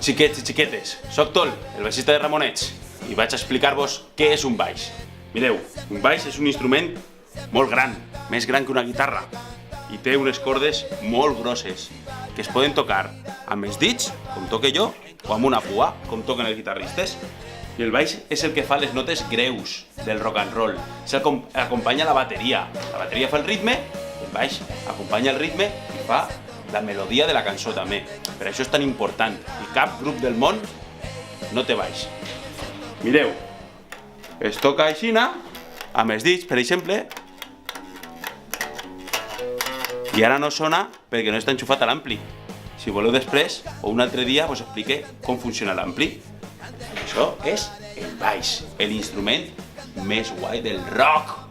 Xiquets i xiquetes, soc Tol, el baixista de Ramonets, i vaig a explicar-vos què és un baix. Mireu, un baix és un instrument molt gran, més gran que una guitarra, i té unes cordes molt grosses, que es poden tocar amb els dits, com toque jo, o amb una pua, com toquen els guitarristes. I el baix és el que fa les notes greus del rock and roll. És el que acompanya la bateria. La bateria fa el ritme, el baix acompanya el ritme i fa la melodia de la cançó també. Per això és tan important. I cap grup del món no té baix. Mireu, es toca aixina, amb els dits, per exemple, i ara no sona perquè no està enxufat a l'ampli. Si voleu després, o un altre dia, us explique com funciona l'ampli. Això és el baix, l'instrument més guai del rock.